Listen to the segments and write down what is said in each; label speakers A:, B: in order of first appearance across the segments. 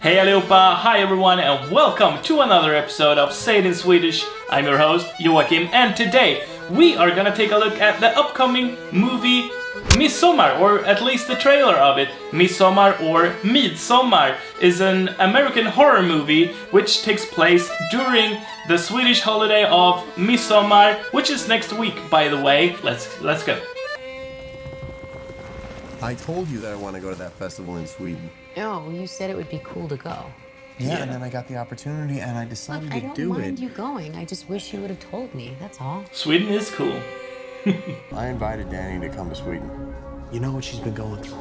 A: Hey allihopa, hi everyone and welcome to another episode of Say It In Swedish. I'm your host Joachim and today we are gonna take a look at the upcoming movie MIDSOMMAR, or at least the trailer of it. MIDSOMMAR or MIDSOMMAR is an American horror movie which takes place during the Swedish holiday of MIDSOMMAR, which is next week by the way. Let's go.
B: I told you that I want to go to that festival in Sweden.
C: No, you said it would be cool to go.
B: Yeah, and then I got the opportunity and I decided to do it.
C: I don't mind you going. I just wish you would have told me, that's all.
A: Sweden is cool.
B: I invited Danny to come to Sweden. You know what she's been going through.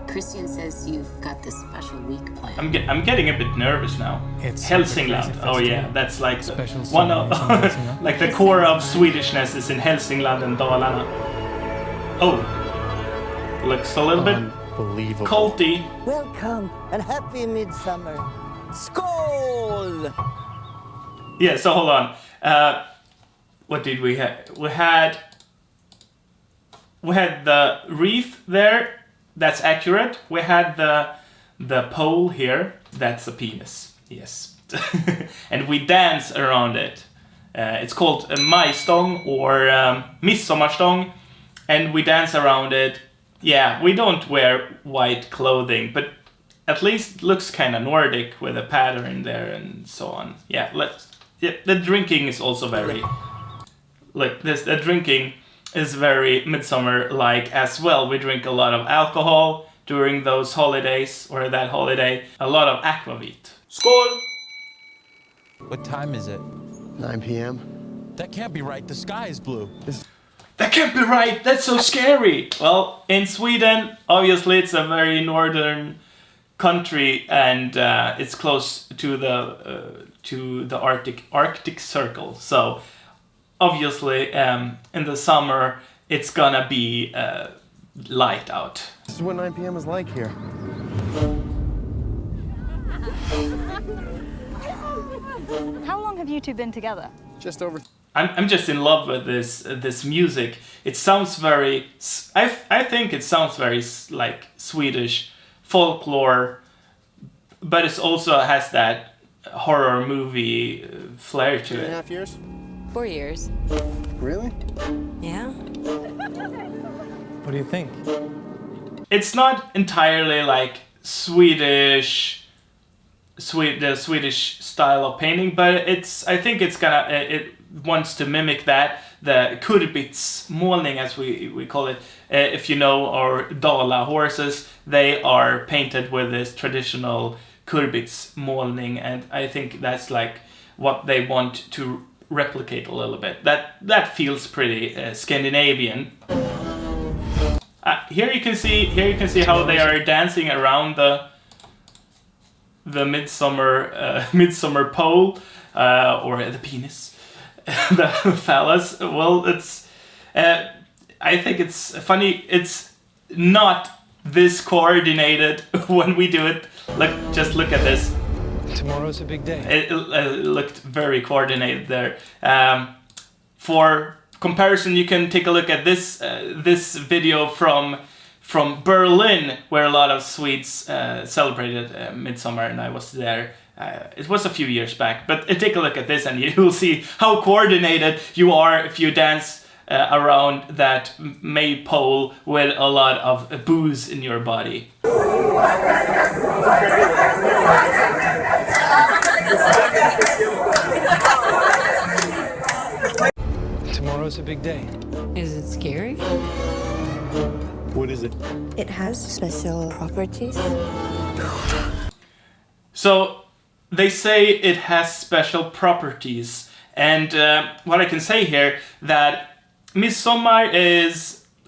C: Christian says you've got this special week planned.
A: I'm getting a bit nervous now.
D: It's
A: Hälsingland. Oh yeah, that's like
D: Special
A: one of
D: Hälsingland.
A: like the core of Swedishness is in Hälsingland and Dalarna. Oh, looks a little bit
D: Unbelievable.
A: culty.
E: Welcome and happy midsummer. Skål!
A: Yeah. So hold on. What did we have? We had the wreath there. That's accurate. We had the pole here. That's a penis. Yes. And we dance around it. It's called a majstång or midsommarstång, and we dance around it. Yeah, we don't wear white clothing, but at least it looks kind of Nordic with a pattern there and so on. Yeah, the drinking is also very like this. The drinking is very midsummer-like as well. We drink a lot of alcohol during those holidays or that holiday. A lot of aquavit. Skål!
D: What time is it?
B: 9 p.m.
D: That can't be right. The sky is blue.
A: That can't be right. That's so scary. Well, in Sweden, obviously, it's a very northern country, and it's close to the Arctic Circle. So, obviously, in the summer, it's gonna be light out.
B: This is what 9 p.m. is like here.
F: How long have you two been together?
B: Just over.
A: I'm just in love with this music. It sounds very. I think it sounds very like Swedish folklore, but it also has that horror movie flair to it.
B: 2.5 years?
C: 4 years.
B: Really?
C: Yeah?
D: What do you think?
A: It's not entirely like the Swedish style of painting, but I think it's gonna it wants to mimic that, the Craftbeats målning as we call it. If you know our Dala horses, they are painted with this traditional Craftbeats målning, and I think that's like what they want to replicate a little bit. That feels pretty Scandinavian. Here you can see how they are dancing around the midsummer pole or the penis, the phallus. Well, it's I think it's funny. It's not this coordinated when we do it. Just look at this.
D: Tomorrow's a big day.
A: It looked very coordinated there. For comparison, you can take a look at this video from Berlin, where a lot of Swedes celebrated Midsummer, and I was there. It was a few years back, but take a look at this and you'll see how coordinated you are if you dance around that maypole with a lot of booze in your body.
D: Tomorrow's a big day.
C: Is it scary?
B: What is it?
G: It has special properties.
A: So they say it has special properties, and what I can say here that Midsommar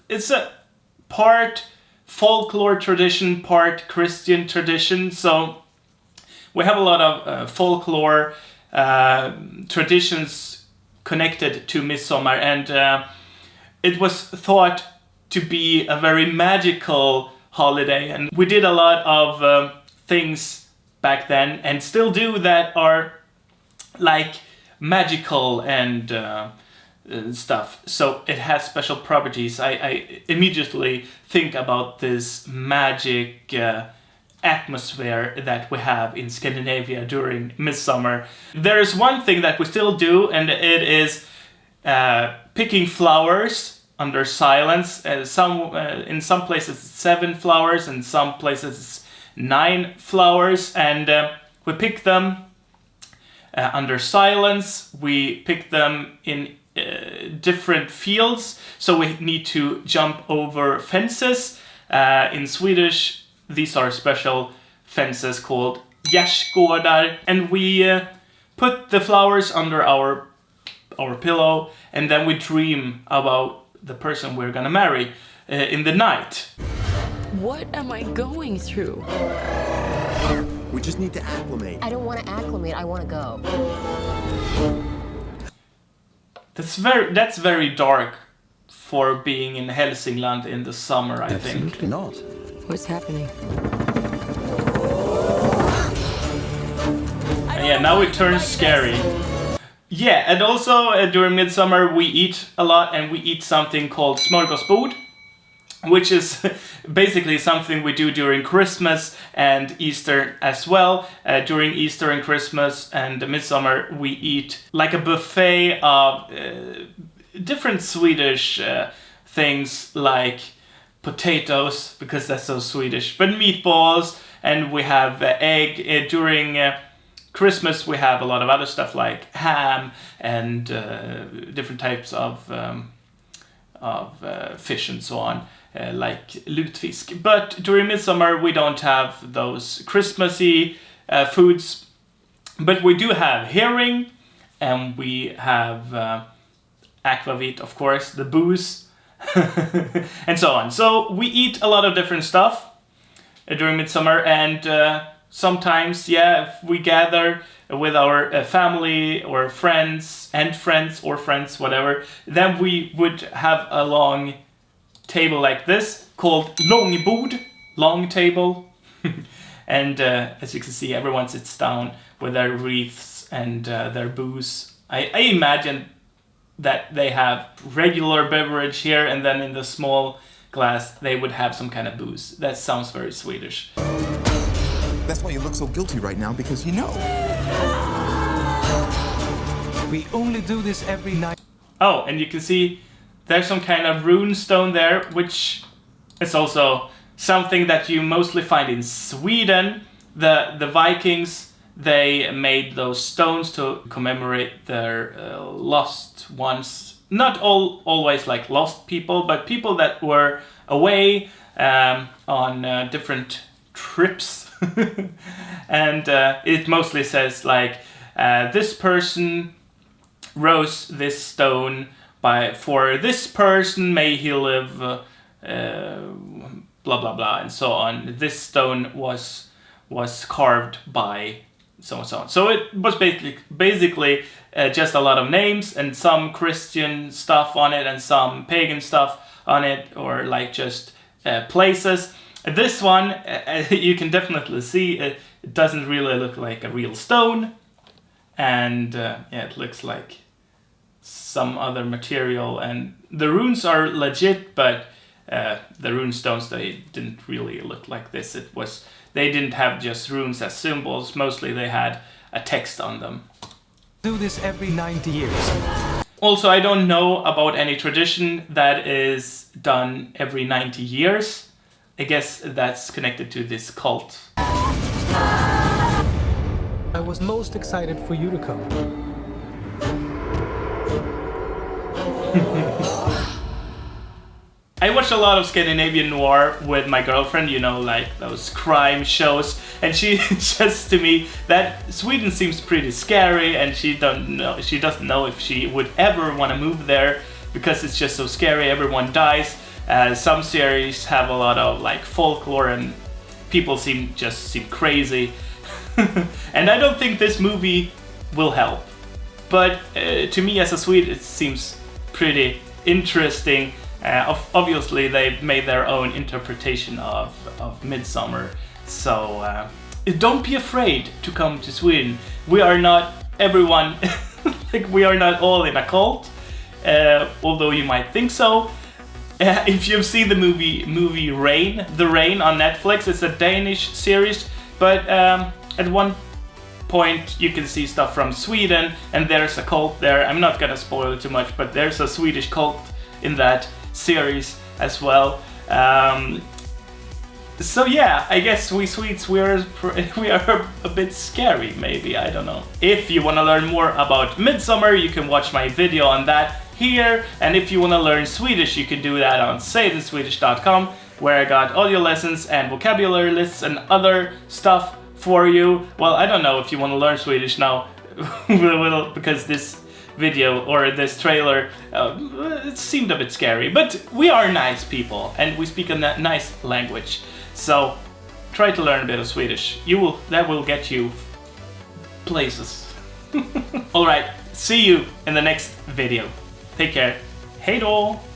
A: it's a part folklore tradition, part Christian tradition. So we have a lot of folklore traditions connected to Midsommar, and it was thought to be a very magical holiday, and we did a lot of things back then and still do that are like magical and stuff. So it has special properties. I immediately think about this magic atmosphere that we have in Scandinavia during midsummer. There is one thing that we still do, and it is picking flowers under silence. In some places it's 7 flowers, in some places it's 9 flowers, and we pick them under silence. We pick them in different fields, so we need to jump over fences. In Swedish, these are special fences called gärdsgårdar, and we put the flowers under our pillow, and then we dream about the person we're gonna marry in the night.
H: What am I going through?
B: We just need to acclimate.
C: I don't want to acclimate. I want to go.
A: That's very dark for being in Hälsingland in the summer, I think.
B: Absolutely not.
H: What's happening?
A: And yeah, now it turns scary. Yeah, and also during midsummer we eat a lot, and we eat something called smörgåsbord, which is basically something we do during Christmas and Easter as well. During Easter and Christmas and midsummer we eat like a buffet of different Swedish things like potatoes, because that's so Swedish, but meatballs, and we have egg. During Christmas we have a lot of other stuff like ham and different types of fish and so on, like lutfisk. But during midsummer we don't have those Christmassy foods, but we do have herring, and we have aquavit, of course, the booze, and so on. So we eat a lot of different stuff during midsummer, and sometimes, yeah, if we gather with our family or friends, whatever, then we would have a long table like this called långbord, long table. And as you can see, everyone sits down with their wreaths and their booze. I imagine that they have regular beverage here, and then in the small glass they would have some kind of booze. That sounds very Swedish.
I: That's why you look so guilty right now, because you know.
D: We only do this every night.
A: Oh, and you can see there's some kind of rune stone there, which is also something that you mostly find in Sweden. The Vikings, they made those stones to commemorate their lost ones. Not always like lost people, but people that were away on different trips. And it mostly says like, this person rose this stone for this person, may he live, blah blah blah, and so on. This stone was carved by so and so on. So it was basically just a lot of names and some Christian stuff on it and some pagan stuff on it, or like just places. This one, you can definitely see it doesn't really look like a real stone, and yeah, it looks like some other material, and the runes are legit, but the rune stones, they didn't really look like this. They didn't have just runes as symbols, mostly they had a text on them.
D: Do this every 90 years.
A: Also, I don't know about any tradition that is done every 90 years. I guess that's connected to this cult.
D: I was most excited for you to come.
A: I watched a lot of Scandinavian noir with my girlfriend, you know, like those crime shows, and she says to me that Sweden seems pretty scary, and she doesn't know if she would ever want to move there because it's just so scary. Everyone dies. Some series have a lot of like folklore, and people seem crazy. And I don't think this movie will help. But to me as a Swede, it seems pretty interesting. Obviously, they've made their own interpretation of Midsummer. So don't be afraid to come to Sweden. We are not everyone, like we are not all in a cult, although you might think so. if you've seen the movie Rain, The Rain on Netflix, it's a Danish series, but at one point you can see stuff from Sweden, and there's a cult there. I'm not gonna spoil it too much, but there's a Swedish cult in that series as well. So yeah, I guess we Swedes, we are a bit scary, maybe, I don't know. If you want to learn more about Midsummer, you can watch my video on that here, and if you want to learn Swedish, you can do that on sayinswedish.com, where I got audio lessons and vocabulary lists and other stuff for you. Well, I don't know if you want to learn Swedish now, because this video or this trailer it seemed a bit scary, but we are nice people and we speak a nice language, so try to learn a bit of Swedish. That will get you places. All right, see you in the next video. Take care. Hej då!